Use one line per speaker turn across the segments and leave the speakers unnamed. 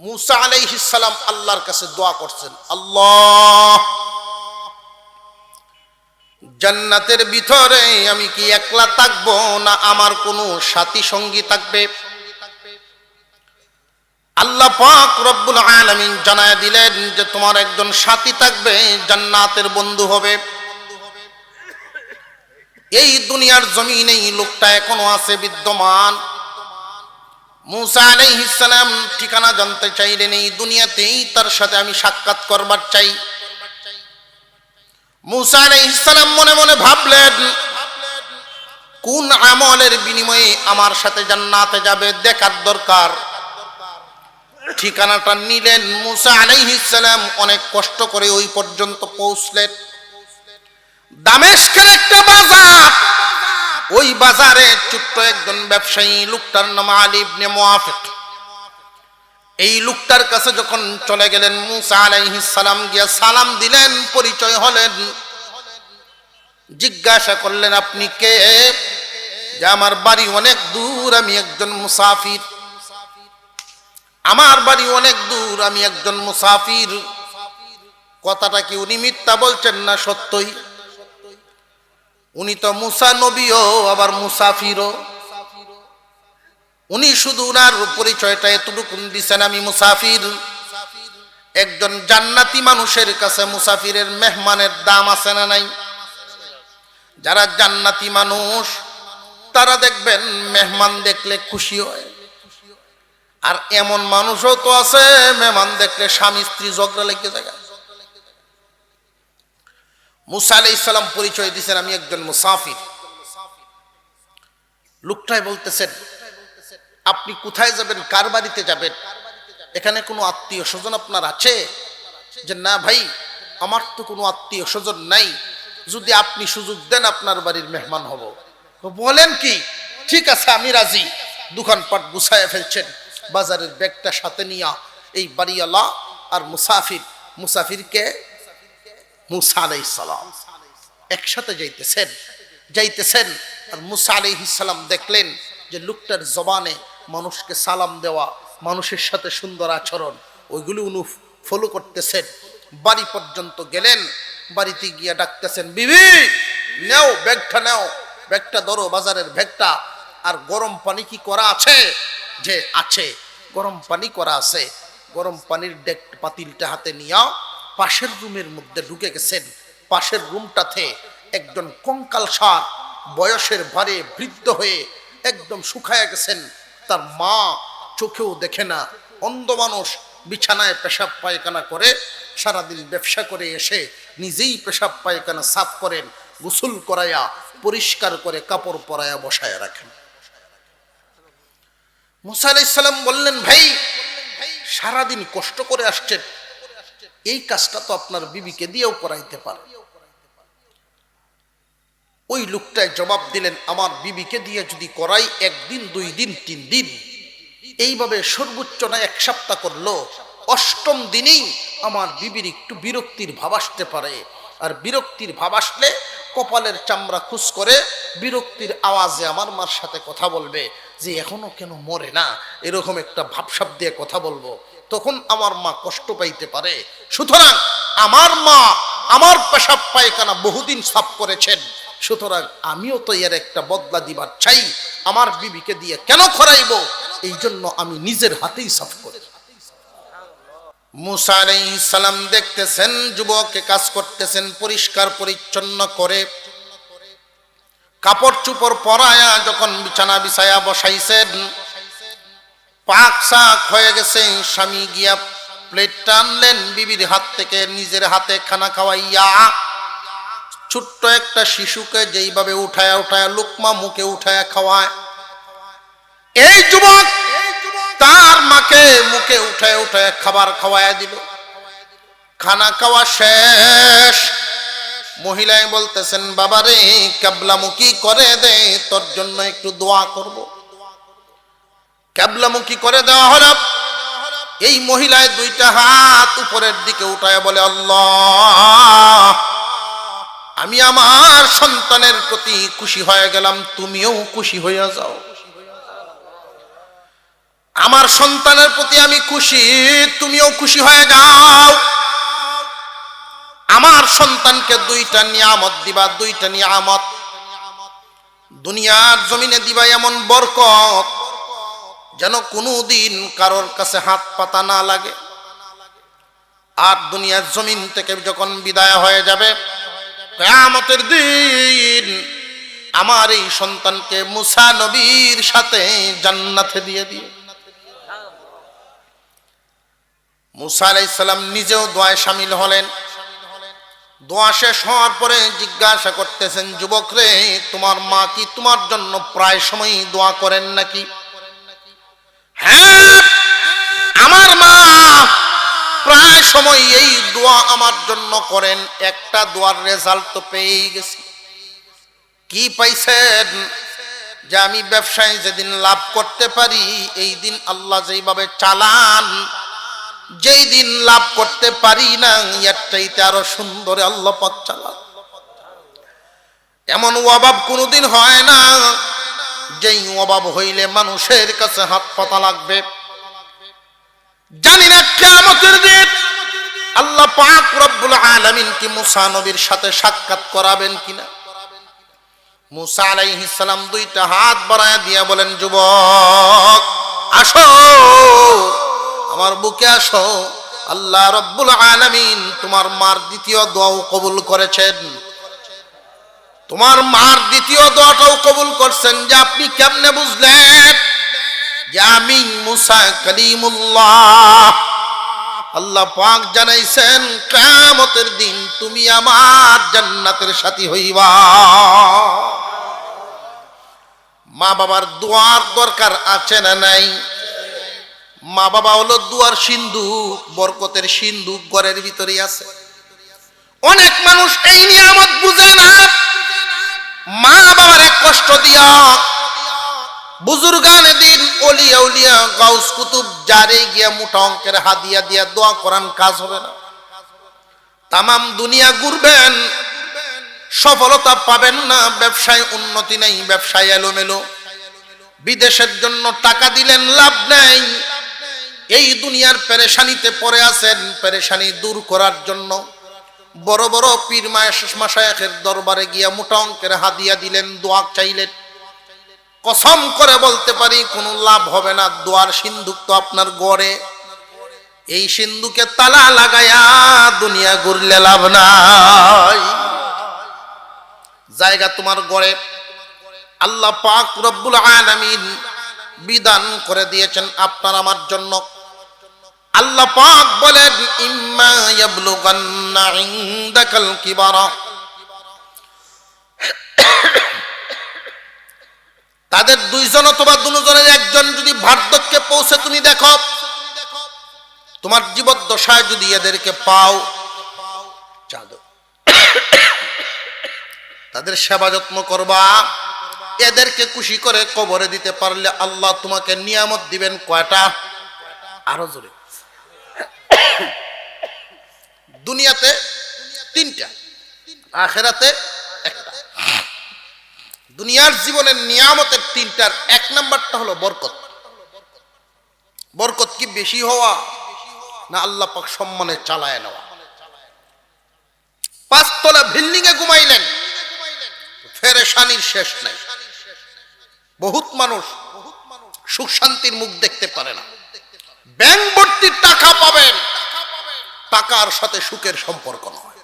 মুসা আলাইহিস সালাম আল্লাহর কাছে দোয়া করছেন, আল্লাহ জান্নাতের ভিতরে আমি কি একলা থাকবো না আমার কোনো সাথী সঙ্গী থাকবে? আল্লাহ পাক রব্বুল আলামিন জানায় দিলেন যে তোমার একজন সাথী থাকবে, জান্নাতের বন্ধু হবে। এই দুনিয়ার জমিনে এই লোকটা এখনো আছে বিদ্যমান। মুসা আলাইহিস সালাম ঠিকানা জানতে চাইলেন, এই দুনিয়াতেই তার সাথে আমি সাক্ষাৎ করবার চাই। মুসা আলাইহিস সালাম মনে মনে ভাবলেন, কোন আমলের বিনিময়ে আমার সাথে জান্নাতে যাবে দেখার দরকার। ঠিকানাটা নিলেন। মুসা আলাইহিস সালাম অনেক কষ্ট করে ওই পর্যন্ত পৌঁছলেন। দামেস্কের একটা বাজার, ওই বাজারে ছোট্ট একজন ব্যবসায়ী, লোকটার নাম আলী ইবনে মুআফিক। এই লোকটার কাছে যখন চলে গেলেন, মুসা আলাইহিস সালাম গিয়া সালাম দিলেন, পরিচয় হলেন, জিজ্ঞাসা করলেন আপনি কে? যে আমার বাড়ি অনেক দূর, আমি একজন মুসাফির। আমার বাড়ি অনেক দূর, আমি একজন মুসাফির। কথাটা কি উনি মিথ্যা বলছেন না সত্যই? উনি তো মুসা নবীও আবার মুসাফিরও। উনি শুধু উনার পরিচয়টা এতটুকু দিচ্ছেন, আমি মুসাফির। একজন জান্নাতি মানুষের কাছে মুসাফিরের মেহমানের দাম আছে না নাই? যারা জান্নাতি মানুষ তারা দেখবেন মেহমান দেখলে খুশি হয়। আর এমন মানুষও তো আছে মেহমান দেখলে স্বামী স্ত্রী ঝগড়া লেগে যায়। মুসা আলাইহিস সালাম পরিচয় দিয়েছেন, আমি একজন মুসাফির। লোকটাই বলতেছেন, আপনি কোথায় যাবেন, কার বাড়িতে যাবেন? এখানে কোনো আত্মীয় স্বজন আপনার আছে? যে না ভাই, আমার তো কোনো আত্মীয় স্বজন নাই, যদি আপনি সুযোগ দেন আপনার বাড়ির মেহমান হব। বলেন কি? ঠিক আছে, আমি রাজি। দোকানপাট গুছায় ফেলছেন, বাজারের ব্যাগটা সাথে নিয়া এই বাড়িওয়ালা আর মুসাফিরকে মুসা আলাইহিস সালাম একসাথে যাইতেছেন। আর মুসা আলাইহিস সালাম দেখলেন যে লোকটার জবানে মানুষকে সালাম দেওয়া, মানুষের সাথে সুন্দর আচরণ, ওইগুলো উনি ফলো করতেছেন। বাড়ি পর্যন্ত গেলেন, বাড়িতে গিয়া ডাকতেছেন, বিবি নেও ব্যাগটা, নেও ব্যাগটা ধরো, বাজারের ব্যাগটা। আর গরম পানি কি করা আছে? যে আছে, গরম পানি করা আছে। গরম পানির ডেক পাতিলটা হাতে নিয়া পাশের রুমের মধ্যে ঢুকে গেছেন। পাশের রুমটাতে একজন কঙ্কালসার বয়সের ভারে বৃদ্ধ হয়ে একদম শুকায় গেছেন। তার মা চোখেও দেখে না, অন্ধ মানুষ, বিছানায় পেশাব পায়খানা করে, সারাদিন ব্যবসা করে এসে নিজেই পেশাব পায়খানা সাফ করেন, গোসল করাইয়া পরিষ্কার করে কাপড় পরাইয়া বসায় রাখেন। মুসা আলাইহিস সালাম বললেন, ভাই সারাদিন কষ্ট করে আসছেন, এই কাজটা তো আপনার বিবিকে দিয়েও করাইতে পারে। ওই লোকটায় জবাব দিলেন, আমার বিবিকে দিয়ে যদি করাই, একদিন, 2 দিন, 3 দিন, এইভাবে সর্বোচ্চ না 1 সপ্তাহ করলো, 8ম দিনেই আমার বিবির একটু বিরক্তির ভাব আসতে পারে। আর বিরক্তির ভাব আসলে কপালের চামড়া খুশ করে বিরক্তির আওয়াজে আমার মার সাথে কথা বলবে যে এখনো কেন মরে না, এরকম একটা ভাবসাব দিয়ে কথা বলবো, তখন আমার মা কষ্ট পাইতে পারে। সুতরাং আমার মা আমার পেশাব পায়খানা বহুদিন সাফ করেছেন, সুতরাং আমিও তো এর একটা বদলা দিবার চাই। আমার বিবিকে দিয়ে কেন করাইব, এই জন্য আমি নিজের হাতেই সাফ করি। মুসা আলাইহিস সালাম দেখতেছেন যুবককে কাজ করতেছেন, পরিষ্কার পরিচ্ছন্ন করে কাপড় চোপড় পরায়া যখন বিছানা বিছায়া বসাইছেন, পাক শাক হয়ে গেছে। স্বামী গিয়া প্লেট টানলেন, বিবির হাত থেকে নিজের হাতে খানা খাওয়াইয়া ছোট্ট একটা শিশুকে যেইভাবে উঠায়া লুকমা মুখে উঠায়া খাওয়ায়, এই যুবক তার মাকে মুখে উঠায় খাবার খাওয়ায়া দিল। খানা খাওয়া শেষ, মহিলায় বলতেছেন, বাবারে কিবলামুখী করে দে, তোর জন্য একটু দোয়া করব। কিবলামুখী করে দেওয়া হলো। এই মহিলায় 2টা হাত উপরের দিকে উঠায় বলে, আল্লাহ আমি আমার সন্তানের প্রতি খুশি হয়ে গেলাম, তুমিও খুশি হইয়া যাও। আমার সন্তানের প্রতি আমি খুশি, তুমিও খুশি হয়ে যাও। আমার সন্তানকে দুইটা নিয়ামত দিবা, দুইটা নিয়ামত দুনিয়ার জমিনে দিবা এমন বরকত যেন কোনোদিন কারোর কাছে হাত পাতা না লাগে। আর দুনিয়ার জমিন থেকে যখন বিদায় হয়ে যাবে, কিয়ামতের দিন আমার এই সন্তানকে মুসা নবীর সাথে জান্নাতে দিয়ে দিও। মুসা আলাইহিস সালাম নিজেও দোয়ায় শামিল হলেন। দোয়া শেষ হওয়ার পরে জিজ্ঞাসা করতেছেন, যুবক রে, তোমার মা কি তোমার জন্য প্রায় সময় দোয়া করেন নাকি? হ্যাঁ, আমার মা প্রায় সময় এই দোয়া আমার জন্য করেন। একটা দোয়ার রেজাল্ট তো পেয়েই গেছি। কি পাইছেন? যে আমি ব্যবসায় যেদিন লাভ করতে পারি, এই দিন আল্লাহ যেইভাবে চালান, যেই দিন লাভ করতে পারি না এর চাইতে আরো সুন্দরে আল্লাহ পাক চালান। এমন অভাব কোনোদিন হয় না যেই অভাব হইলে মানুষের কাছে হাত পাতা লাগবে। জানি না কিয়ামতের দিন আল্লাহ পাক রব্বুল আলামিন কি মুসা নবীর সাথে সাক্ষাৎ করাবেন কিনা। মুসা আলাইহিস সালাম দুইটা হাত বাড়ায় দিয়ে বলেন, যুবক আসো, আমার বুকে আসো। আল্লাহ রব্বুল আলামিন তোমার মার দ্বিতীয় দোয়াও কবুল করেছেন। তোমার মার দ্বিতীয় দোয়াটাও কবুল করছেন। যে আপনি কেমনে বুঝলেন যে আমি মুসা কালিমুল্লাহ? আল্লাহ পাক জানাইছেন, কিয়ামতের দিন তুমি আমার জান্নাতের সাথী হইবা। মা বাবার দোয়ার দরকার আছে না নাই? মা বাবা হলো দুয়ার সিন্ধুক, বরকতের সিন্ধুক ঘরের ভিতরে আছে। অনেক মানুষ এই নিয়ামত বুঝে না। মা বাবারে কষ্ট দিয়া বুজুর্গানে দিন, ওলিয়া উলিয়া, গাউস কুতুব যারে গিয়া মোটা অঙ্কের হাদিয়া দিয়া দোয়া করান, কাজ হবে না। তামাম দুনিয়া ঘুরবেন, সফলতা পাবেন না। ব্যবসায় উন্নতি নেই, ব্যবসায় এলোমেলো। বিদেশের জন্য টাকা দিলেন, লাভ নেই। এই দুনিয়ার পেরেশানিতে পড়ে আছেন। পেরেশানি দূর করার জন্য বড় বড় পীর মাশায়েখের দরবারে গিয়া মোটা অঙ্কের হাদিয়া দিলেন, দোয়া চাইলেন। কসম করে বলতে পারি কোনো লাভ হবে না। দোয়ার সিন্ধুক তো আপনার গড়ে, এই সিন্ধুকে তালা লাগায়া দুনিয়া ঘুরলে লাভ নাই। জায়গা তোমার গড়ে। আল্লাহ পাক রব্বুল আলামিন বিধান করে দিয়েছেন আপনার আমার জন্য। আল্লাহ পাক বলেন, ইম্মা ইয়াবলুগান্না ইনদাকাল কিবারা, তাদের দুইজন অথবা দুজনের একজন যদি বার্ধক্যে পৌঁছে তুমি দেখো, তোমার জীবদ্দশায় যদি এদেরকে পাও, তাদের সেবা যত্ন করবা। এদেরকে খুশি করে কবরে দিতে পারলে আল্লাহ তোমাকে নিয়ামত দিবেন কয়টা? আরো জোরে। দুনিয়াতে তিনটা, আখিরাতে একটা। দুনিয়ার জীবনের নিয়ামতের তিনটার এক নাম্বারটা হলো বরকত। বরকত কি বেশি হওয়া না আল্লাহ পাক সম্মানে চালায় নেওয়া? 5 তলা বিল্ডিং এ ঘুমাইলেন, পেরেশানির শেষ নাই। বহুত মানুষ সুখ শান্তির মুখ দেখতে পারে না। ব্যাংক ভর্তি টাকা পাবেন, টাকার সাথে সুখের সম্পর্ক নয়।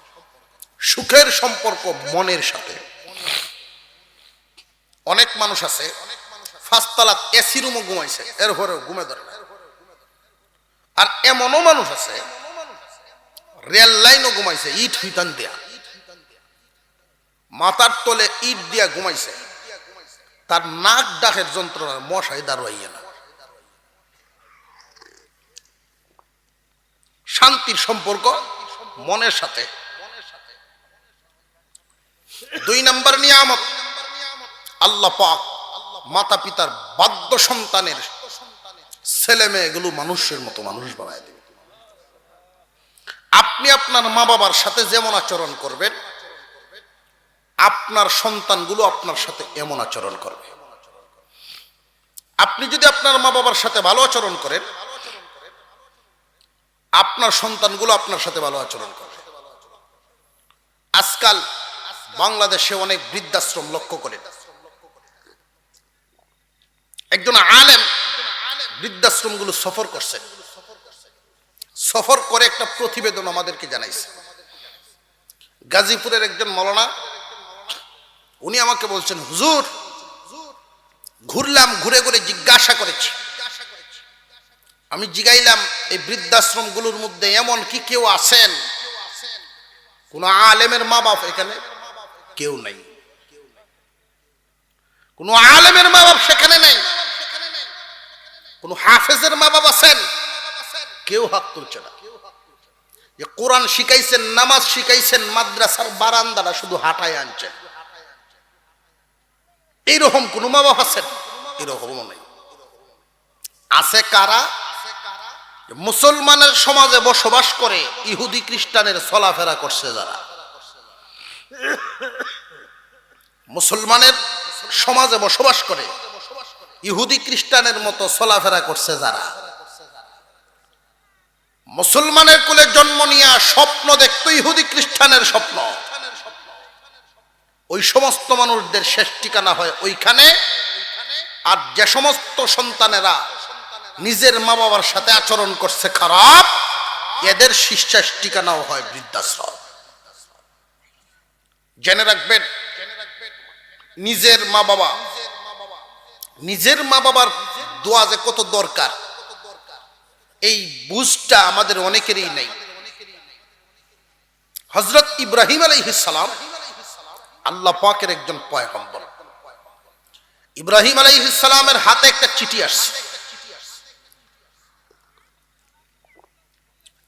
সুখের সম্পর্ক মনের সাথে। অনেক মানুষ আছে 5 তলা এসি রুমও ঘুমাইছে, এর ঘরে ঘুমে ধরে না। আর এমনও মানুষ আছে রেল লাইনও ঘুমাইছে, ইট হুইতান দেয়া, মাথার তলে ইট দিয়া ঘুমাইছে। তার নাক ডাকের যন্ত্রণার মশাই দাঁড়াইয়া না। শান্তির সম্পর্ক মনের সাথে। 2 নম্বর নিয়ামত, আল্লাহ পাক মাতা পিতার বাধ্য সন্তানের ছেলে মেয়েগুলো মানুষের মতো মানুষ বানায় দেবে। আপনি আপনার মা বাবার সাথে যেমন আচরণ করবেন, আপনার সন্তানগুলো আপনার সাথে এমন আচরণ করবে। আপনি যদি আপনার মা বাবার সাথে ভালো আচরণ করেন, আপনার সন্তানগুলো আপনার সাথে ভালো আচরণ করে। আজকাল বাংলাদেশে অনেক বৃদ্ধাশ্রম লক্ষ্য করে, একজন আলেম বৃদ্ধাশ্রমগুলো সফর করছে, সফর করে একটা প্রতিবেদন আমাদেরকে জানাইছে। গাজীপুরের একজন মৌলানা, উনি আমাকে বলছেন, হুজুর ঘুরলাম, ঘুরে ঘুরে জিজ্ঞাসা করেছি, আমি জিগাইলাম এই বৃদ্ধাশ্রমগুলোর মধ্যে এমন কি কেউ আছেন কোন আলেমের মা বাপ? এখানে কেউ নাই, কোন আলেমের মা বাপ সেখানে নেই। কোন হাফেজের মা বাপ আছেন? কেউ হাত তুলছে না। যে কোরআন শিখাইছেন, নামাজ শিখাইছেন, মাদ্রাসার বারান্দাটা শুধু হাঁটায় আনছেন, এইরকম কোন মা বাপ আছেন? এরকমও নেই। আছে কারা? মুসলমানের সমাজে বসবাস করে ইহুদি খ্রিস্টানের চলাফেরা করছে যারা, মুসলমানের সমাজে বসবাস করে ইহুদি খ্রিস্টানের মতো চলাফেরা করছে যারা, মুসলমানের কোলে জন্ম নিয়ে স্বপ্ন দেখতো ইহুদি খ্রিস্টানের স্বপ্ন, ওই সমস্ত মানুষদের শেষ ঠিকানা হয় ওইখানে। আর যে সমস্ত সন্তানেরা নিজের মা বাবার সাথে আচরণ করছে খারাপ, এদের শেষ ঠিকানাও হয় বৃদ্ধাশ্রম। জেনে রাখবেন, নিজের মা বাবার দোয়া যে কত দরকার, এই বুঝটা আমাদের অনেকেরই নেই। হযরত ইব্রাহিম আলাইহিস সালাম আল্লাহ পাকের একজন পয়গম্বর। ইব্রাহিম আলাইহিস সালামের হাতে একটা চিঠি আসছে।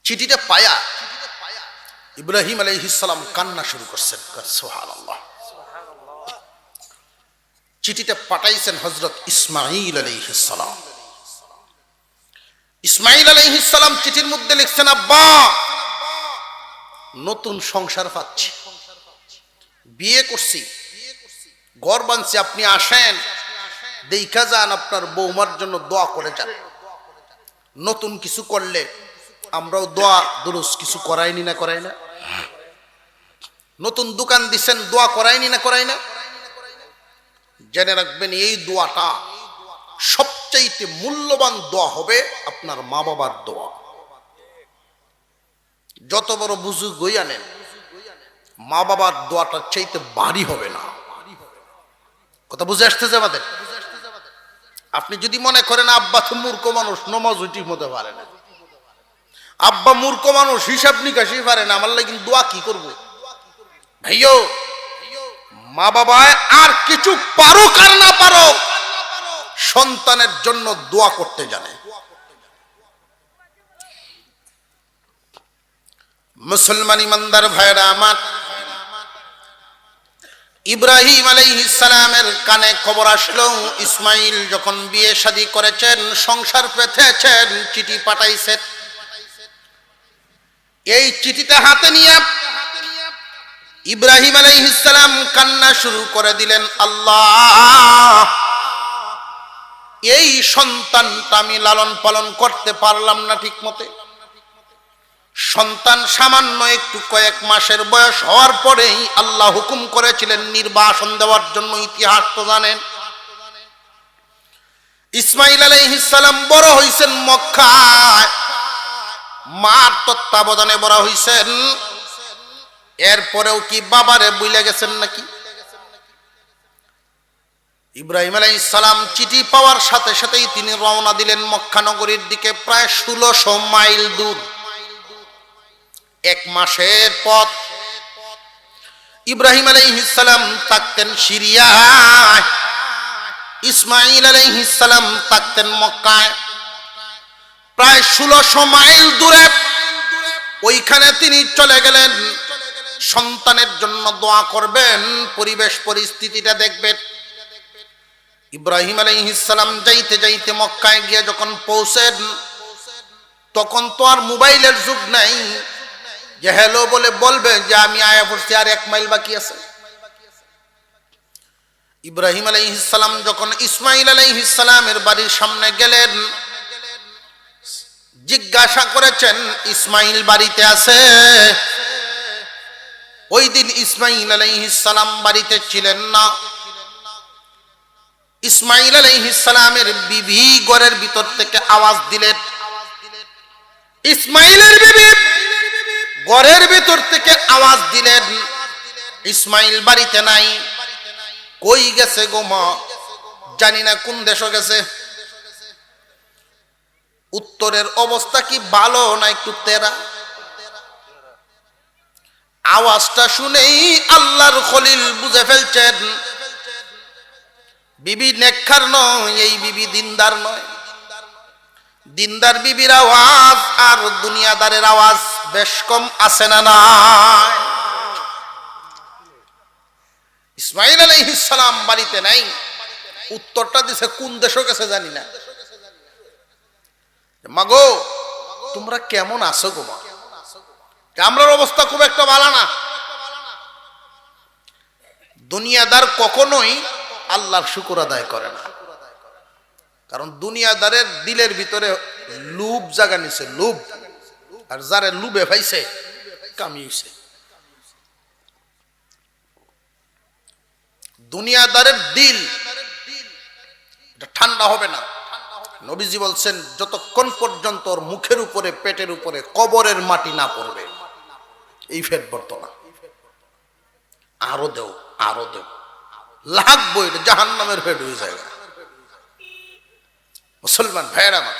চিঠিটা পায়া ইব্রাহিম আলাইহিস সালাম কান্না শুরু করছেন। সুবহানাল্লাহ। চিঠিটা পাঠাইছেন হযরত ইসমাঈল আলাইহিস সালাম। ইসমাঈল আলাইহিস সালাম চিঠির মধ্যে লিখছেন, আব্বা নতুন সংসার পাচ্ছি, বিয়ে করছি, ঘর বানছি, আপনি আসেন, দেখা যান, আপনার বৌমার জন্য দোয়া করে যান। নতুন কিছু করলে আমরাও দোয়া দুরুস কিছু করাইনি না করাই না? নতুন দোকান দিছেন, দোয়া করাইনি না করাই না? জেনে রাখবেন, এই দোয়াটা সবচাইতে মূল্যবান দোয়া হবে আপনার মা বাবার দোয়া। যত বড় বুজুর্গ হইয়া নেন, মা বাবার দোয়াটার চাইতে ভারী হবে না। কথা বুঝে আসতেছে আমাদের? আপনি যদি মনে করেন আব্বা তো মূর্খ মানুষ, নমাজ ঠিক মতো পারে না, আব্বা মূর্খ মানুষ, হিসাব নিকাশই পারে না, আমার লাগি দোয়া কি করব? ভাইও, মা বাবা আর কিছু পারুক আর না পারুক, সন্তানের জন্য দোয়া করতে জানে। মুসলমান ইমানদার ভাইরা আমার, ইব্রাহিম আলাইহিস সালামের কানে খবর আসলো ইসমাইল যখন বিয়ে শাদী করেছেন, সংসার পেতেছেন, চিঠি পাঠাইছেন। এই চিঠিটা হাতে নিয়ে ইব্রাহিম আলাইহিস সালাম কান্না শুরু করে দিলেন, আল্লাহ, এই সন্তানটা আমি লালন পালন করতে পারলাম না ঠিক মতে। সন্তান সামান্য একটু কয়েক মাসের বয়স হওয়ার পরেই আল্লাহ হুকুম করেছিলেন নির্বাসন দেওয়ার জন্য। ইতিহাস তো জানেন, ইসমাইল আলাইহিস সালাম বড় হইছেন মক্কায়, মার তত্ত্বাবধানে বড় হইছেন। এরপরেও কি বাবারে ভুলে গেছেন নাকি? ইব্রাহিম আলাইহিস সালাম চিঠি পাওয়ার সাথে সাথেই তিনি রওনা দিলেন মক্কা নগরীর দিকে, প্রায় 1600 মাইল দূর, 1 মাসের পথ। ইব্রাহিম আলাইহিস সালাম থাকতেন সিরিয়ায়, ইসমাইল আলাইহিস সালাম থাকতেন মক্কায়। প্রায় 1600 মাইল দূরে ওইখানে তিনি চলে গেলেন, সন্তানের জন্য দোয়া করবেন, পরিবেশ পরিস্থিতিটা দেখবেন। ইব্রাহিম আলাইহিস সালাম যাইতে যাইতে মক্কায় গিয়ে যখন পৌঁছেন, তখন তো আর মোবাইলের যুগ নাই যে হ্যালো বলে বলবে যে আমি আয়া পড়ছি, আর 1 মাইল বাকি আছে। ইব্রাহিম আলাইহিস সালাম যখন ইসমাইল আলাইহিস সালামের বাড়ির সামনে গেলেন, জিজ্ঞাসা করেছেন ইসমাইল বাড়িতে আছে? ওই দিন ইসমাইল আলাইহিস সালাম বাড়িতে ছিলেন না। ইসমাইল আলাইহিস সালামের বিবি ঘরের ভিতর থেকে আওয়াজ দিলেন। ইসমাইলের বিবি ঘরের ভিতর থেকে আওয়াজ দিলেন, ইসমাইল বাড়িতে নাই। কই গেছে গো মা? জানি না কোন দেশে গেছে। উত্তরের অবস্থা কি ভালো না একটু তেরা? আওয়াজটা শুনেই আল্লাহর খলিল বুঝে ফেলছেন বিবি নেককার নয়, এই বিবি দিনদার নয়। দিনদার বিবির আওয়াজ আর দুনিয়াদারের আওয়াজ বেশ কম আছে না নাই? ইসমাইল আলাইহিস সালাম বাড়িতে নাই। উত্তরটা দিছে কোন দেশে গেছে জানি না। মাগো তোমরা কেমন আছো গো মা? আমরার অবস্থা খুব একটা ভালো না। দুনিয়াদার কখনোই আল্লাহর শুকর আদায় করে না, কারণ দুনিয়াদারের দিলের ভিতরে লুভ জাগা নিছে, লুভ। আর যারে লুবে পাইছে কামিয়েছে। দুনিয়াদারের দিল এটা ঠান্ডা হবে না। নবীজি বলছেন যতক্ষণ পর্যন্ত ওর মুখের উপরে পেটের উপরে কবরের মাটি না পড়বে এই ফেট ভরত না। আরো দেও, আরো দেও, লাগবো, এটা জাহান্নামের ফেট হয়ে যায়। মুসলমান ভাইয়েরা আমার,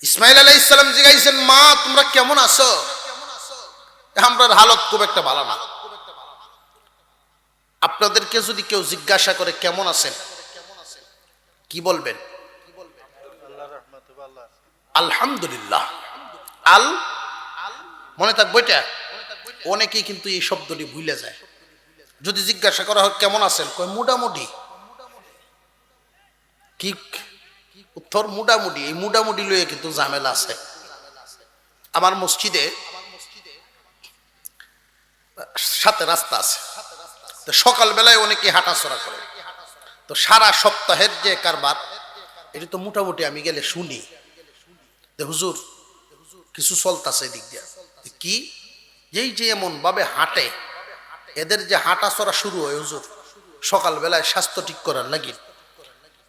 ইসমাইল আলাইহিস সালাম জিজ্ঞাসেন মা তোমরা কেমন আছো? আমরার হালত খুব একটা ভালো না। আপনাদেরকে যদি কেউ জিজ্ঞাসা করে কেমন আছেন, কি বলবেন? আলহামদুলিল্লাহ। আল মনে থাকবো এটা। অনেকেই কিন্তু এই শব্দটি ভুলে যায়। যদি জিজ্ঞাসা করা হয় কেমন আছেন, কয় মোটামুটি। কি উত্তর? মোটামুটি। এই মোটামুটি লইয়ে কিন্তু ঝামেলা আছে। আমার মসজিদে সাথে রাস্তা আছে, তো সকালবেলায় অনেকে হাঁটাচলা করে। তো সারা সপ্তাহের যে কারবার এটা তো মোটামুটি আমি গেলে শুনি যে হুজুর কিছু চলতেছে দিক দিয়ে। কি এই যে এমন ভাবে হাঁটে, এদের যে হাঁটাচলা শুরু হয় হুজুর সকালবেলায় স্বাস্থ্য ঠিক করার লাগি।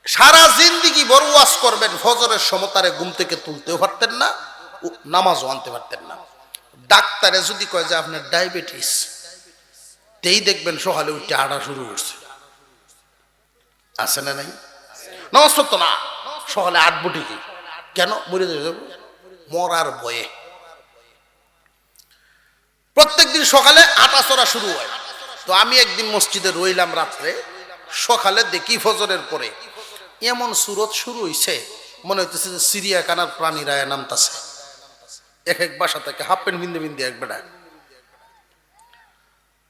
সারা জিন্দিগি বড় ওয়াজ করবেন, ফজরের সমতারে ঘুম থেকে তুলতেও পারতেন না, নামাজও আনতে পারতেন না। ডাক্তারে যদি কয় যে আপনার ডায়াবেটিস, তেই দেখবেন সকালে উঠে হাঁটা শুরু করছে। আছে না নাই? নামাজ পড়তো না, সকালে আটবো ঠিকই। কেন? মরে যাবো মরার ভয়ে। প্রত্যেকদিন সকালে হাঁটাচলা শুরু হয়। তো আমি একদিন মসজিদে রইলাম রাত্রে, সকালে দেখি ফজরের পরে এমন সুরত শুরু হইছে, মনে হইতেছে যে সিরিয়াখানার প্রাণীরা নামতাছে। এক এক বাসা থেকে হাফ প্যান্ট বিন্দে বিন্দে এক বেড়া।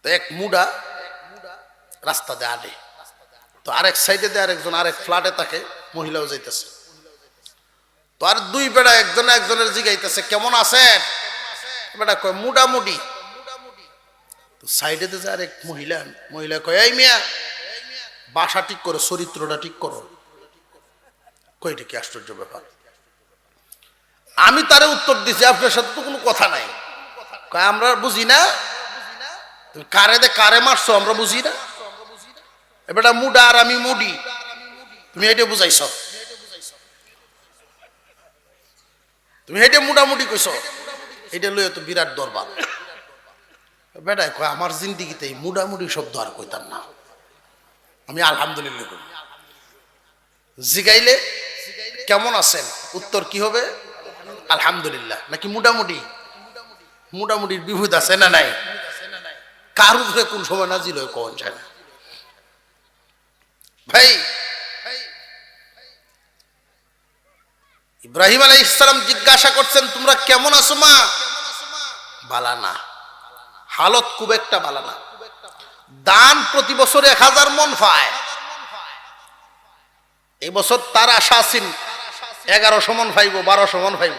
তো এক মুডা রাস্তা দিয়ে আনে, তো আরেক সাইডে দিয়ে আরেকজন আরেক ফ্ল্যাটে থাকে, মহিলাও যাইতেছে। তো আর দুই বেড়া একজন একজনের জিগাইতেছে কেমন আছেন? বেটা কয় মোটামুটি। তো সাইডে দিয়ে আরেক মহিলা কয় এই মিয়া বাসা ঠিক করো, চরিত্রটা ঠিক করো। কয়টা কি আশ্চর্য ব্যাপার। আমি তারে উত্তর দিছি আপনার সাথে তো কোনো কথা নাই। কয় আমরা বুঝি না, তুমি কারে দে কারে মারছো আমরা বুঝি না। এবারটা মুডা আর আমি মুডি, তুমি এটা বুঝাইছ, তুমি এটা মোটামুটি কইছ, এটা লইয়া তো বিরাট দরবার। বেটায় কয় আমার জিন্দিগিতে এই মোটামুটি শব্দ আর কইতাম না, আমি আলহামদুলিল্লাহ করি। জিগাইলে কেমন আছেন, উত্তর কি হবে? আলহামদুলিল্লাহ। নাকি মোটামুটি? মোটামুটির বিভূত আছে না নাই? কার উপরে কোন সময় নাজিল হয় কোন যায় না। ভাই ইব্রাহিম আলাইহিস সালাম জিজ্ঞাসা করছেন তোমরা কেমন আছো মা? বালা না, হালত খুব একটা বালা না। দান প্রতি বছর 1000 মন পায়। এই বছর তার আশা আছেন 1100 মন পাইব, 1200 মন পাইব,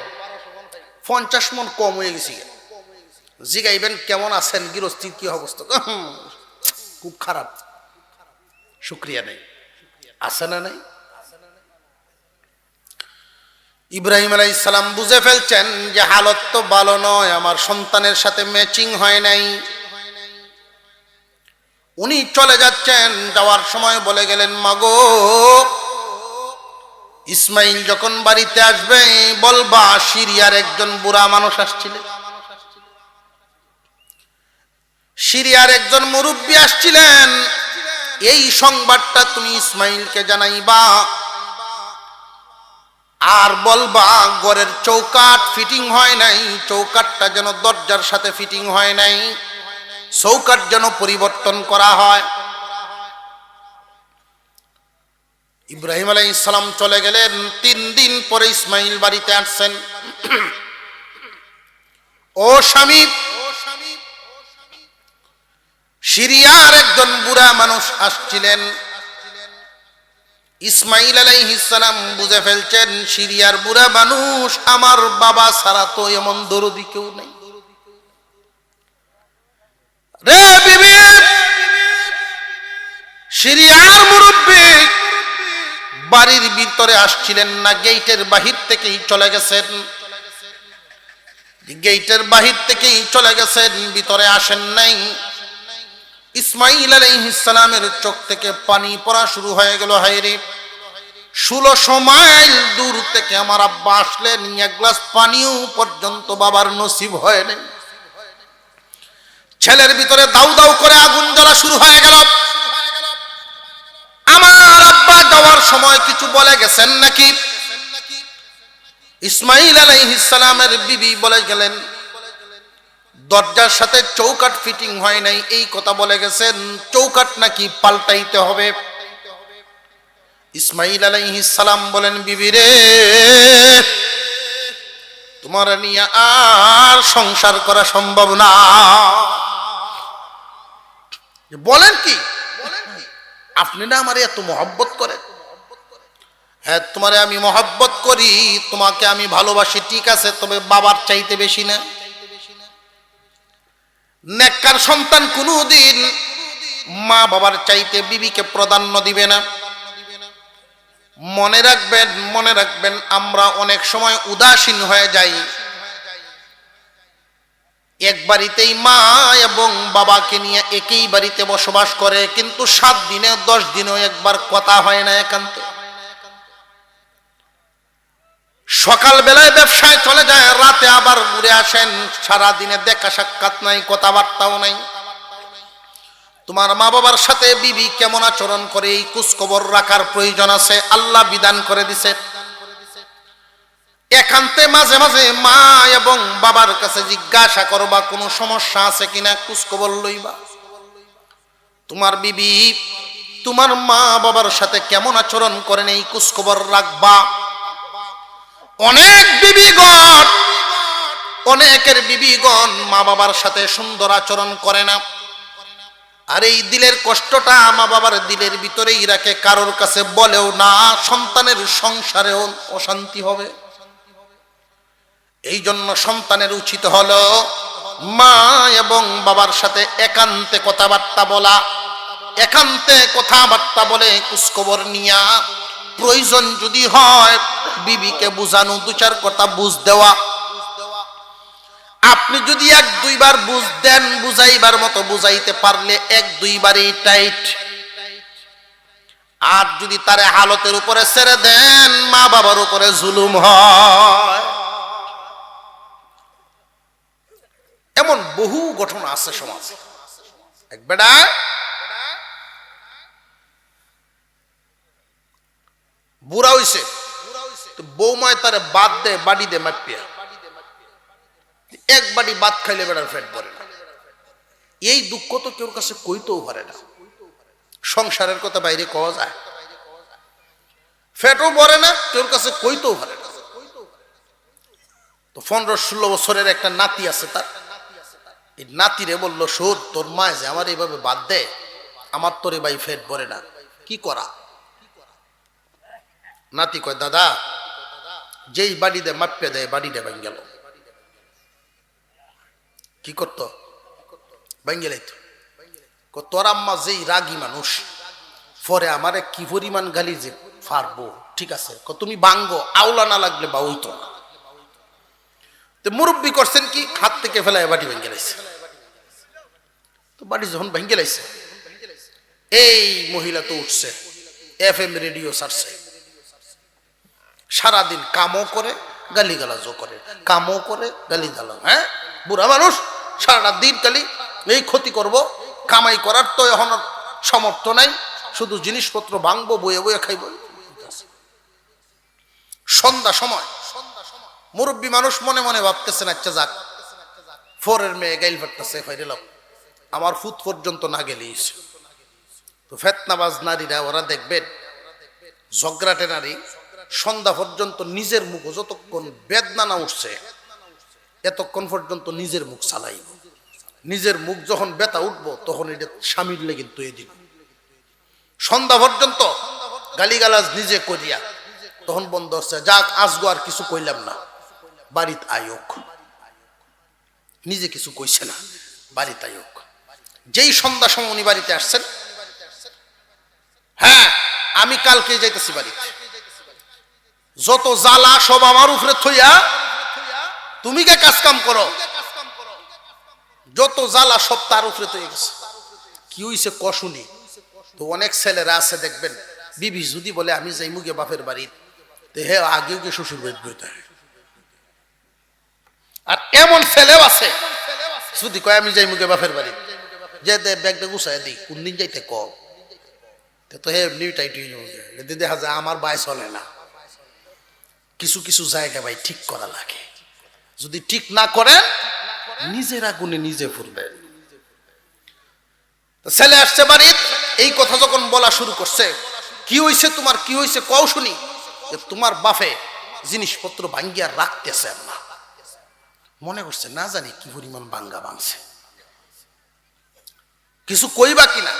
50 মন কম হয়ে গেছে। জিগাইবেন কেমন আছেন, গৃহস্থির কি অবস্থা? খুব খারাপ। শুকরিয়া নেই, আছে না নাই? ইব্রাহিম আলাইহিস সালাম বুঝে ফেলছেন যে হালত তো ভালো নয়, আমার সন্তানের সাথে ম্যাচিং হয় নাই। উনি চলে যাচ্ছেন, যাওয়ার সময় বলে গেলেন, মাগো ইসমাইল যখন বাড়িতে আসবে বলবা সিরিয়ার একজন বুড়া মানুষ আসছিলেন, সিরিয়ার একজন মুরব্বী আসছিলেন, এই সংবাদটা তুমি ইসমাইলকে জানাইবা। আর বলবা ঘরের চৌকাঠ ফিটিং হয় নাই, চৌকাঠটা যেন দরজার সাথে ফিটিং হয় নাই, চৌকাঠ যেন পরিবর্তন করা হয়। ইব্রাহিম আলাইহিস সালাম চলে গেলেন। 3 দিন পরে ইসমাইল বাড়িতে আসছেন। ও স্বামী, সিরিয়ার একজন বুড়া মানুষ আসছিলেন। ইসমাইল আলাইহিস সালাম বুঝে ফেলছেন সিরিয়ার বুড়া মানুষ আমার বাবা ছাড়া তো এমন দরদি কেউ নেই। রে বিবি, সিরিয়ার মুরব্বী বাড়ির ভিতরে আসছিলেন না, গেটের বাহির থেকেই চলে গেছেন, গেটের বাহির থেকেই চলে গেছেন, ভিতরে আসেন নাই। ইসমাইল আলাইহিস সালামের চোখ থেকে পানি পড়া শুরু হয়ে গেল। হায়রে, 1600 মাইল দূর থেকে আমার আব্বা আসলেন, এক গ্লাস পানিও পর্যন্ত বাবার নসিব হয় নাই। ছেলের ভিতরে দাউ দাউ করে আগুন জ্বলা শুরু হয়ে গেল। আমার আব্বা যাওয়ার সময় কিছু বলে গেছেন নাকি? ইসমাইল আলাইহিস সালামের বিবি বলে গেলেন, দরজার সাথে চৌকাঠ ফিটিং হয় নাই, এই কথা বলে গেছেন, চৌকাঠ নাকি পাল্টাইতে হবে। ইসমাইল আলাইহিস সালাম বলেন, বিবি রে, তোমার নিয়ে আর সংসার করা সম্ভব না। বলেন কি? আপনি না আমারে এত মহব্বত করেন? হ্যাঁ, তোমারে আমি মহব্বত করি, তোমাকে আমি ভালোবাসি, ঠিক আছে, তবে বাবার চাইতে বেশি না। নেককার সন্তান কোনদিন মা বাবার চাইতে বিবিকে প্রাধান্য দিবে না। মনে রাখবেন, মনে রাখবেন, আমরা অনেক সময় উদাসীন হয়ে যাই। এক বাড়িতেই মা এবং বাবাকে নিয়ে একই বাড়িতে বসবাস করে, কিন্তু 7 দিনে 10 দিনেও একবার কথা হয় না একান্তে। সকাল বেলায় ব্যবসায় চলে যায়, রাতে আবার ঘুরে আসেন, সারা দিনে দেখা সাক্ষাৎ নাই, কথাবার্তাও নাই। তোমার মা বাবার সাথে বিবি কেমন আচরণ করে এই খোঁজখবর রাখার প্রয়োজন আছে। আল্লাহ বিধান করে দিছে, একান্তে মাঝে মাঝে মা এবং বাবার কাছে জিজ্ঞাসা করবা কোনো সমস্যা আছে কিনা, খোঁজখবর লইবা। তোমার বিবি তোমার মা বাবার সাথে কেমন আচরণ করেন এই খোঁজখবর রাখবা। অনেক বিবিগণ, অনেকের বিবিগণ মা বাবার সাথে সুন্দর আচরণ করে না, আর এই দিলের কষ্টটা মা বাবার দিলের ভিতরেই রাখে, কারোর কাছে বলেও না, সন্তানের সংসারেও অশান্তি হবে। এই জন্য সন্তানের উচিত হলো মা এবং বাবার সাথে একান্তে কথাবার্তা বলা, একান্তে কথাবার্তা বলে খোঁজখবর নিয়া, প্রয়োজন যদি হয় বিবিকে বুঝানো, 2-4 কথা বুঝ দেওয়া। আপনি যদি 1-2 বার বুঝ দেন, বুঝাইবার মতো বুঝাইতে পারলে 1-2 বারই টাইট। আর যদি তার হালতের উপরে ছেড়ে দেন, মা বাবার উপরে জুলুম হয়। এমন বহু ঘটনা আছে সমাজে। এক বেটা বুড়া হইছে, তো বৌমায় তারে বাদ দে, বাড়ি দে মাপিয়া, এক বাড়ি বাদ খাইলে বেড়ার পেট ভরে না। এই দুঃখ তো কেউ কাছে কইতেও পারে না। সংসারের কথা বাইরে কওয়া যায়, পেটও ভরে না, কেউ কাছে কইতেও পারে না। তো 15-16 বছরের একটা নাতি আছে তার। এই নাতিরে বলল, শোন, তোর মা যে আমার এইভাবে বাদ দেয়, আমার তোরে ভাই পেট ভরে না, কি করা? নাতি কয়, দাদা, যেই বাড়ি দে মাপিয়া দেয়, বাড়ি দে ভাঙ গেল। কি করতো? ভাঙ গেলাই তো। তোর আম্মা যেই রাগী মানুষ, পরে আমারে কি পরিমাণ গালি যে পারবো, ঠিক আছে তুমি বাঙ্গো, আওলা না লাগলে বা হইতো না। তো মুরব্বী করছেন কি, হাত থেকে ফেলায় বাটি ভেঙে লাইছে। তো বাটি যখন ভেঙে লাইছে, এই মহিলা তো উঠছে, FM রেডিও ছাড়ছে, সারাদিন কামও করে গালিগালাজও করে, কামও করে গালিগালাজ। হ্যাঁ, বুড়া মানুষ সারাটা দিন খালি এই ক্ষতি করব, কামাই করার তো এখন সমর্থ নাই, শুধু জিনিসপত্র ভাঙবো, বয়ে বয়ে খাইব। সন্ধ্যা সময় মুরব্বী মানুষ মনে মনে ভাবতেছেন, আচ্ছা যাক, ফোরের মেয়ে গাইল ফাটতেছে, ফাইরেলাম আমার ফুট পর্যন্ত না গেলিস। তো ফেতনাবাজ নারীরা ওরা দেখবেন, ঝগড়াটে নারী সন্ধ্যা পর্যন্ত নিজের মুখ, যতক্ষণ বেদনা না উঠছে এতক্ষণ পর্যন্ত নিজের মুখ চালাই, নিজের মুখ যখন বেতা উঠবো তখন এটা স্বামীর লেগে তুই দিন। সন্ধ্যা পর্যন্ত গালিগালাজ নিজে করিয়া তখন বন্ধ হচ্ছে, যাক আজগো আর কিছু কইলাম না, বাড়িতে আয়োগ। নিজে কিছু কইছে না, বাড়িতে আয়োগ। যেই সন্ধ্যা সময় উনি বাড়িতে আসছেন, হ্যাঁ আমি কালকে যাইতেছি বাড়িতে, যত জ্বালা সব আমার উপরে থইয়া তুমি কে কাজ কাম করো, যত জ্বালা সব তার উপরে তৈরি গেছে। কি হইছে কশুনি? তো অনেক ছেলেরা আছে দেখবেন, বিবি যদি বলে আমি যাই মুগে বাপের বাড়ি, তো হে আগে গিয়ে শ্বশুর বাড়ি বইতে হয়। আর এমন ছেলেও আছে যদি কয় আমি যাই মুগে বাপের বাড়ি, যে ব্যাগটা গুছাই দিই, কোন দিন যাইতে কম, তো হে নিউটাই দেখা যায় আমার বাই চলে না। কিছু কিছু জায়গা ভাই ঠিক করা লাগে, যদি ঠিক না করেন নিজের আগুনে নিজে ফুরবেন। ছেলে আসছে বাড়ি, এই কথা যখন বলা শুরু করছে, কি হইছে তোমার, কি হইছে কও শুনি, তোমার বাপে জিনিসপত্র ভাঙ্গিয়া রাখতেছে না। মনে করছে না জানি কি পরিমাণ ভাঙ্গা ভাঙছে, কিছু কইবা কিনা।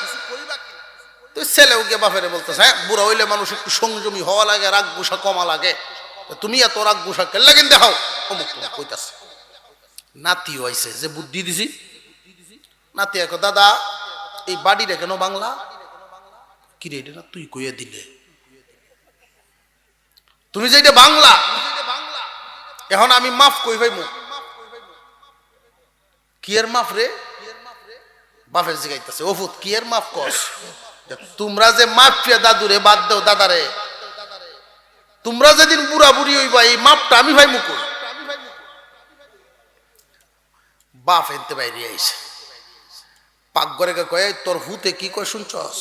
তো ছেলেও গিয়ে বাপেরে বলতেছে, হ্যাঁ বুড়া হইলে মানুষ একটু সংযমী হওয়া লাগে, রাগ গুসা কমা লাগে, তুমি এত রাগ গুসা কেন লাগেন দেখাও, অমুক তোমার কইতাছে। নাতি হয়েছে যে বুদ্ধি দিছি, নাতি এক দাদা এই বাড়িটা কেন বাংলা, কি রে না তুই কইয়া দিলে, তুমি যে এটা বাংলা, এখন আমি মাফ কই ভাই, মুখ কি এর মাফ রে, বাপের জিগাইতেছে ওফুত কি এর মাফ কস, তোমরা যে মাফ পেয়ে দাদুরে বাদ দাও, দাদারে তোমরা যেদিন বুড়া বুড়ি হইবা এই মাপটা আমি ভাই মুখ। বাপ এনতে বাইরে আইছে, পাক ঘরে কয়ে তোর হুতে কি কয় শুনছস,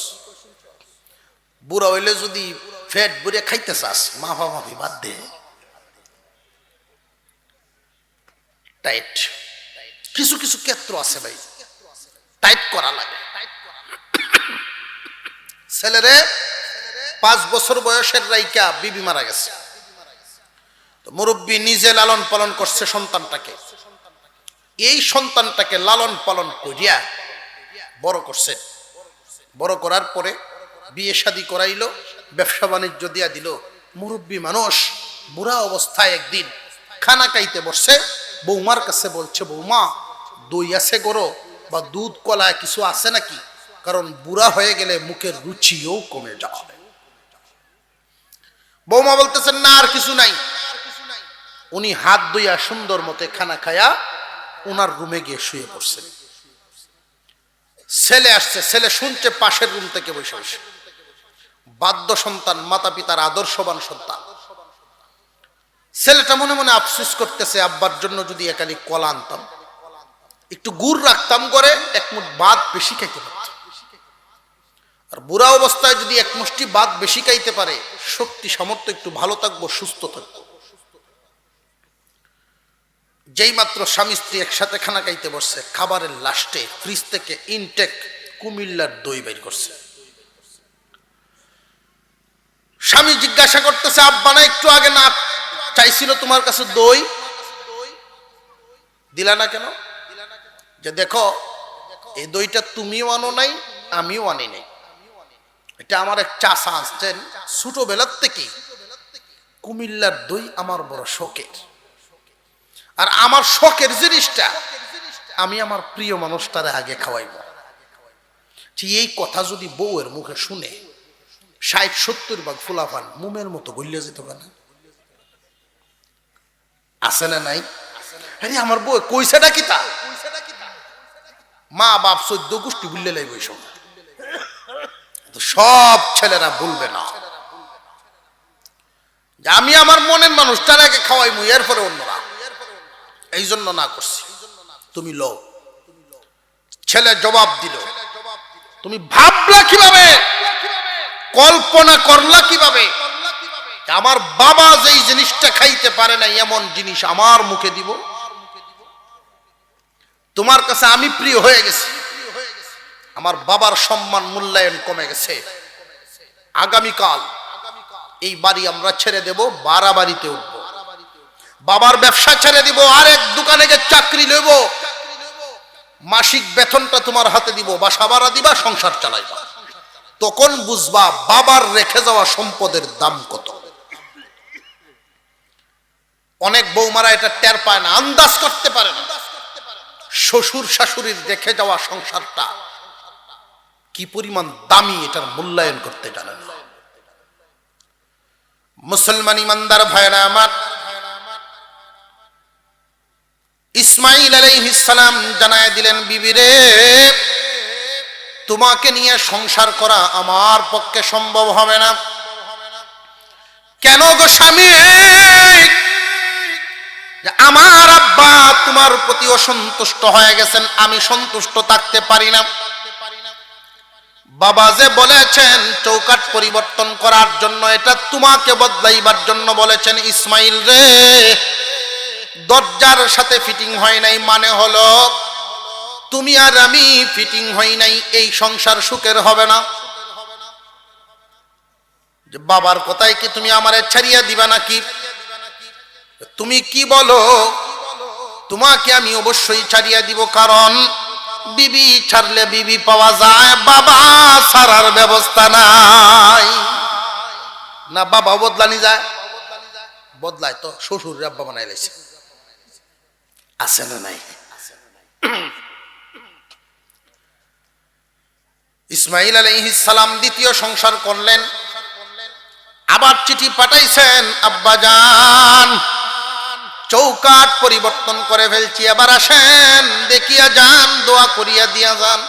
বুড়া হইলে যদি ফেট বুড়ে খাইতে চাস মাফা মাফি বাদ দে। টাইট কিছু কিছু ক্ষেত্র আছে ভাই, টাইট করা লাগে। ছেলেরে 5 বছর বয়সের রাইকা বিবি মারা গেছে, তো মুরব্বী নিজে লালন পালন করছে সন্তানটাকে, এই সন্তানটাকে লালন পালন করিয়া বড় করছে। বড় করার পরে বিয়ে শাদী করাইলো, ব্যবসা বাণিজ্য দিয়া দিল। মুরব্বী মানুষ বুড়া অবস্থায় একদিন খানা খাইতে বসছে, বৌমার কাছে বলছে, বৌমা দই আছে গরো বা দুধ কলা কিছু আছে নাকি, কারণ বুড়া হয়ে গেলে মুখের রুচিও কমে যাবে। বৌমা বলতেছেন না আর কিছু নাই। উনি হাত ধুইয়া সুন্দর মতে খানা খায়া উনার রুমে গিয়ে শুয়ে পড়ছেন। ছেলে আসছে, ছেলে শুনছে পাশের রুম থেকে বসে বসে, বাধ্য সন্তান, মাতা পিতার আদর্শবান সন্তান। ছেলেটা মনে মনে আফসোস করতেছে, আব্বার জন্য যদি একালি কলা আনতাম, একটু গুড় রাখতাম করে, এক মুঠ ভাত বেশি খাইতে পারত। আর বুড়া অবস্থায় যদি এক মুষ্টি ভাত বেশি খাইতে পারে, শক্তি সামর্থ্য একটু ভালো থাকবো, সুস্থ থাকবো। যেই মাত্র স্বামী স্ত্রী একসাথে খানা খাইতে বসছে, খাবারের লাস্টে ফ্রিজ থেকে ইনটেক কুমিল্লার দই বের করছে। স্বামী জিজ্ঞাসা করতেছে, আব্বা না একটু আগে না চাইছিল তোমার কাছে দই, দিলা না কেন? যে দেখো এই দইটা তুমিও আনো নাই, আমিও আনি নাই, এটা আমার এক চাচা আসছেন ছোটবেলার থেকে, কুমিল্লার দই আমার বড় শখের, আর আমার শখের জিনিসটা আমি আমার প্রিয় মানুষটারে আগে খাওয়াইব। এই কথা যদি বউয়ের মুখে শুনে 60-70 ভাগ ফুলাফান মুমের মতো গলিয়া যেতে পারে না, আছে না নাই? আরে আমার বউ কইছেটা কি তা, মা বাপ 14 গোষ্ঠী ভুললে লাইব এই সময়। সব ছেলেরা বলবে না যে আমি আমার মনের মানুষটার আগে খাওয়াইমু এরপরে অন্যরা, এই জন্য না করছি। তুমি লো, ছেলে জবাব দিল, তুমি ভাবলা কিভাবে, কল্পনা করলা কিভাবে আমার বাবা যেই জিনিসটা খাইতে পারে না এমন জিনিস আমার মুখে দিব? তোমার কাছে আমি প্রিয় হয়ে গেছি, আমার বাবার সম্মান মূল্যায়ন কমে গেছে। আগামীকাল এই বাড়ি আমরা ছেড়ে দেব, বাড়িতে উঠবো, বাবার ব্যবসা ছেড়ে দিব, আরেক দোকানে গিয়ে চাকরি লইব, মাসিক বেতনটা তোমার হাতে দিব, বাসা ভাড়া দিবা, সংসার চালাইবা। তখন বুঝবা বাবার রেখে যাওয়া সম্পদের দাম কত। অনেক বৌমারা এটা টের পায় না, আন্দাজ করতে পারে না শ্বশুর শাশুড়ির রেখে যাওয়া সংসারটা কি পরিমাণ দামি, এটার মূল্যায়ন করতে জানে না। মুসলমান ইমানদার ভাইরা আমার, ইসমাইল আলাইহিস সালাম জানায় দিলেন, বিবি রে তোমাকে নিয়ে সংসার করা আমার পক্ষে সম্ভব হবে না। কেন গো স্বামী? আমার আব্বা তোমার প্রতি অসন্তুষ্ট হয়ে গেছেন, আমি সন্তুষ্ট থাকতে পারি না। বাবা যে বলেছেন চৌকাঠ পরিবর্তন করার জন্য, এটা তোমাকে বদলাইবার জন্য বলেছেন। ইসমাইল রে দরজার সাথে ফিটিং হয় নাই, মানে হলো তুমি আর আমি ফিটিং হই নাই, এই সংসার সুখের হবে না। যে বাবার কথায় কি তুমি আমারে ছাড়িয়া দিবা নাকি? তুমি কি বলো? তোমাকে আমি অবশ্যই ছাড়িয়া দিব, কারণ বিবি ছাড়লে বিবি পাওয়া যায়, বাবা ছাড়ার ব্যবস্থা নাই। না বাবা বদলানি যায়? বদলায় তো, শ্বশুর আব্বা বানাই লাইছে, আছে না নাই? ইসমাইল আলাইহিস সালাম দ্বিতীয় সংসার করলেন, আবার চিঠি পাঠাইছেন, আব্বা জান চৌকাঠ পরিবর্তন করে ফেলছি, এবার আসেন দেখিয়া যান, দোয়া করিয়া দিয়া যান।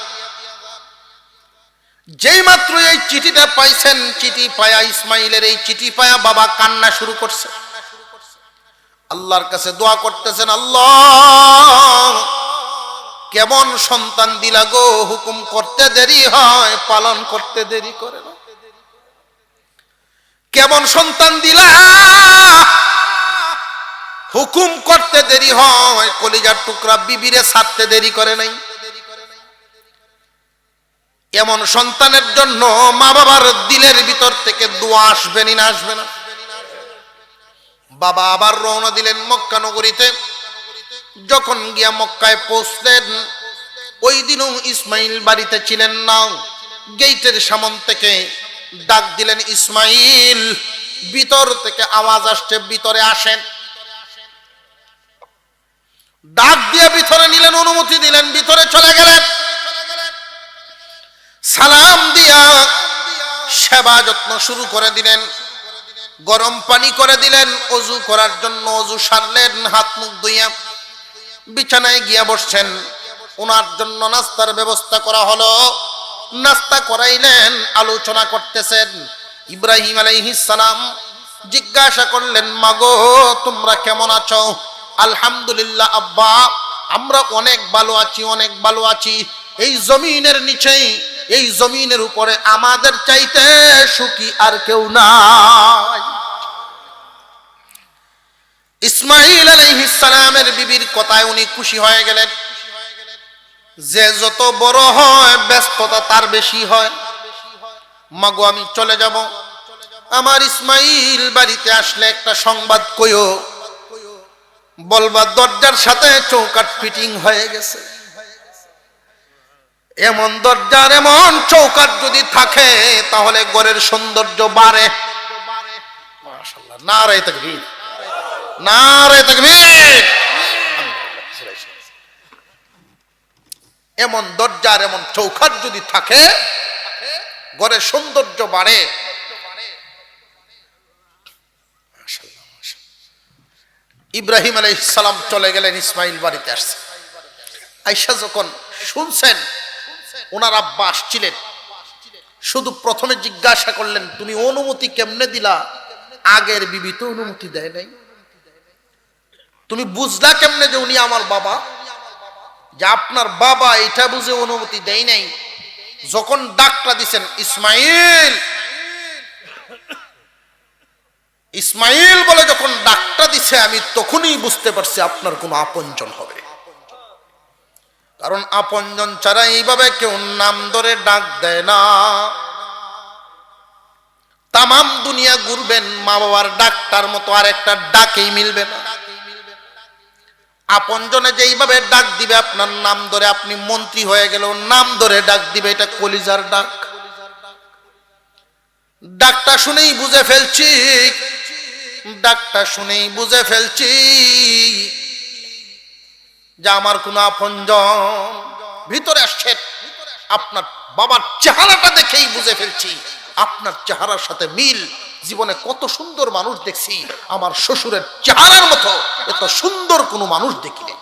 যেই মাত্র এই চিঠিটা পাইছেন, চিঠি পায়া ইসমাইলের এই চিঠি পায়া বাবা কান্না শুরু করছে, আল্লাহর কাছে দোয়া করতেছেন, আল্লাহ কেমন সন্তান দিলা গো, হুকুম করতে দেরি হয়, পালন করতে দেরি করে না। কেমন সন্তান দিলা, হুকুম করতে দেরি হয়, কলিজার টুকরা বিবিরে ছাড়তে দেরি করে নাই। এমন সন্তানের জন্য মা বাবার দিলের ভিতর থেকে দোয়া আসবে না আসবে না? বাবা আবার রওনা দিলেন মক্কা নগরীতে। যখন গিয়া মক্কায় পৌঁছলেন, ওই দিনও ইসমাইল বাড়িতে ছিলেন না। গেটের সামন থেকে ডাক দিলেন, ইসমাইল, ভিতর থেকে আওয়াজ আসছে, ভিতরে আসেন। ডাক দিয়ে ভিতরে নিলেন, অনুমতি দিলেন, ভিতরে চলে গেলেন। সালাম দিয়া সেবা যত্ন শুরু করে দিলেন, গরম পানি করে দিলেন অজু করার জন্য, অজু সারলেন, হাত মুখ ধুইয়া বিছানায় গিয়া বসছেন। ওনার জন্য নাস্তার ব্যবস্থা করা হলো, নাস্তা করাইলেন, আলোচনা করতেছেন। ইব্রাহিম আলাইহিস সালাম জিজ্ঞাসা করলেন, মাগো তোমরা কেমন আছো? আলহামদুলিল্লাহ আব্বা, আমরা অনেক ভালো আছি, অনেক ভালো আছি। এই জমিনের নিচেই, এই জমিনের উপরে আমাদের চাইতে সুখী আর কেউ নাই। ইসমাইল আলাইহিস সালামের বিবির কথায় উনি খুশি হয়ে গেলেন। যে যত বড় হয় ব্যস্ততা তার বেশি হয়। মাগো আমি চলে যাব, আমার ইসমাইল বাড়িতে আসলে একটা সংবাদ কইও, বলবা দরজার সাথে চৌকাঠ ফিটিং হয়ে গেছে। এমন দরজার এমন চৌকাঠ যদি থাকে তাহলে ঘরের সৌন্দর্য বাড়ে। মাশাআল্লাহ, নারে তাকবীর, নারে তাকবীর। এমন দরজার এমন চৌকাঠ যদি থাকে ঘরের সৌন্দর্য বাড়ে। ইব্রাহিম আলাইহিস সালাম চলে গেলেন, ইসমাইল বাড়িতে আসছে। আয়েশা যখন শুনছেন ওনার আব্বা আসছিলেন, শুধু প্রথমে জিজ্ঞাসা করলেন, তুমি অনুমতি কেমনে দিলা? আগের বিবি তো অনুমতি দেয় নাই, তুমি বুঝলা কেমনে যে উনি আমার বাবা? যে আপনার বাবা এটা বুঝে অনুমতি দেয় নাই। যখন ডাকটা দিছেন ইসমাইল, ইসমাইল বলে যখন ডাকটা দিছে, আমি তখনই বুঝতে পারছি আপনার কোনো আপনজন হবে। কারণ আপনজন ছাড়া এইভাবে কেউ নাম ধরে ডাক দেয় না। তামাম দুনিয়া ঘুরবেন, মা বাবার ডাকটার মতো আর একটা ডাকেই মিলবে না। আপনজনে যেইভাবে ডাক দিবে আপনার নাম ধরে, আপনি মন্ত্রী হয়ে গেলেও নাম ধরে ডাক দিবে, এটা কলিজার ডাক। ডাকটা শুনেই বুঝে ফেলছি, ডাকটা শুনেই বুঝে ফেলছি যে আমার কোন আপনজন ভিতরে আসছেন। আপনার বাবার চেহারাটা দেখেই বুঝে ফেলছি আপনার চেহারার সাথে মিল। জীবনে কত সুন্দর মানুষ দেখছি, আমার শ্বশুরের চেহারার মতো এত সুন্দর কোনো মানুষ দেখিনি।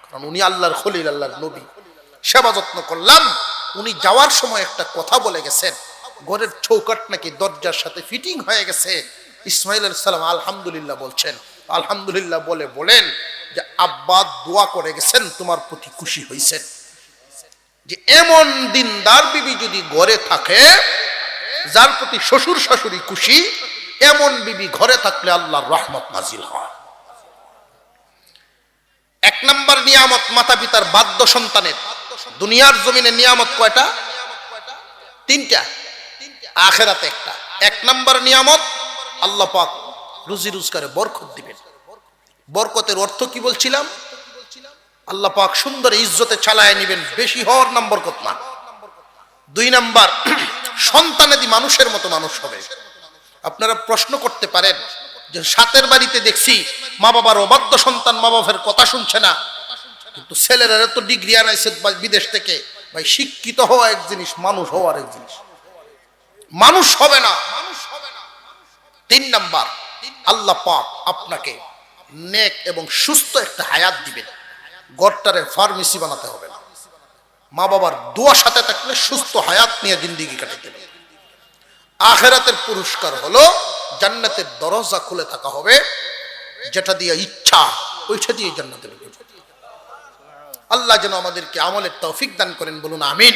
কারণ উনি আল্লাহর খলিল, আল্লাহর নবী। সেবা যত্ন করলাম, উনি যাওয়ার সময় একটা কথা বলে গেছেন, ঘরের চৌকাট নাকি দরজার সাথে ফিটিং হয়ে গেছে। ইসমাইল আলাইহিস সালাম আলহামদুলিল্লাহ বলছেন। আলহামদুলিল্লাহ বলে বলেন যে আব্বা দোয়া করে গেছেন, তোমার প্রতি খুশি হয়েছেন। যে এমন দিনদার বিবি যদি ঘরে থাকে, যার প্রতি শ্বশুর শাশুড়ি খুশি, এমন বিবি ঘরে থাকলে আল্লাহর রহমত নাজিল হয়। এক নাম্বার নিয়ামত মাতা পিতার বাধ্য সন্তানের। দুনিয়ার জমিনে নিয়ামত কয়টা? তিনটা, আখিরাতে একটা। এক নাম্বার নিয়ামত আল্লাহ পাক রুজি রোজগারে বরকত দিবেন। বরকতের অর্থ কি বলছিলাম? আল্লাহ পাক সুন্দর ইজ্জতে চালায় নিবেন, বেশি হওয়ার নাম বরকত না। দুই নাম্বার সন্তানেদি মানুষের মতো মানুষ হবে। আপনারা প্রশ্ন করতে পারেন যে সাতের বাড়িতে দেখছি মা বাবার অবাধ্য সন্তান, মা বাবার কথা শুনছে না, কিন্তু ছেলেরা তো ডিগ্রি আনাইছে বিদেশ থেকে। ভাই, শিক্ষিত হওয়া এক জিনিস, মানুষ হওয়ার এক জিনিস। মানুষ হবে না। তিন নাম্বার আল্লাহ পাক আপনাকে নেক এবং সুস্থ একটা হায়াত দিবেন। গড়টারে ফার্মেসি বানাতে হবে না। মা বাবার দোয়া সাথে থাকলে সুস্থ হায়াত নিয়ে জিন্দেগি কাটাতে হবে। আখিরাতের পুরস্কার হলো জান্নাতের দরজা খুলে থাকা হবে, যেটা দিয়ে ইচ্ছা ওইটা দিয়ে জান্নাতে ঢুকবে। আল্লাহ যেন আমাদেরকে আমলের তৌফিক দান করেন, বলুন আমিন।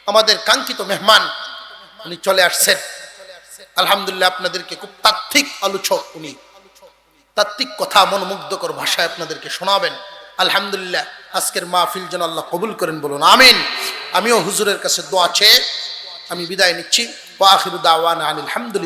আমাদের কাঙ্ক্ষিত মেহমান উনি চলে আসছেন। আলহামদুলিল্লাহ, আপনাদেরকে খুব তাত্ত্বিক আলোচক উনি, তাত্ত্বিক কথা মনোমুগ্ধকর ভাষায় আপনাদেরকে শোনাবেন। আলহামদুলিল্লাহ, আজকের মাহফিল যেন আল্লাহ কবুল করেন, বলুন আমিন। আমিও হুজুরের কাছে দোয়া চেয়ে আমি বিদায় নিচ্ছি। ওয়া আখিরু দাওয়ানা আনিল হামদুলিল্লাহ।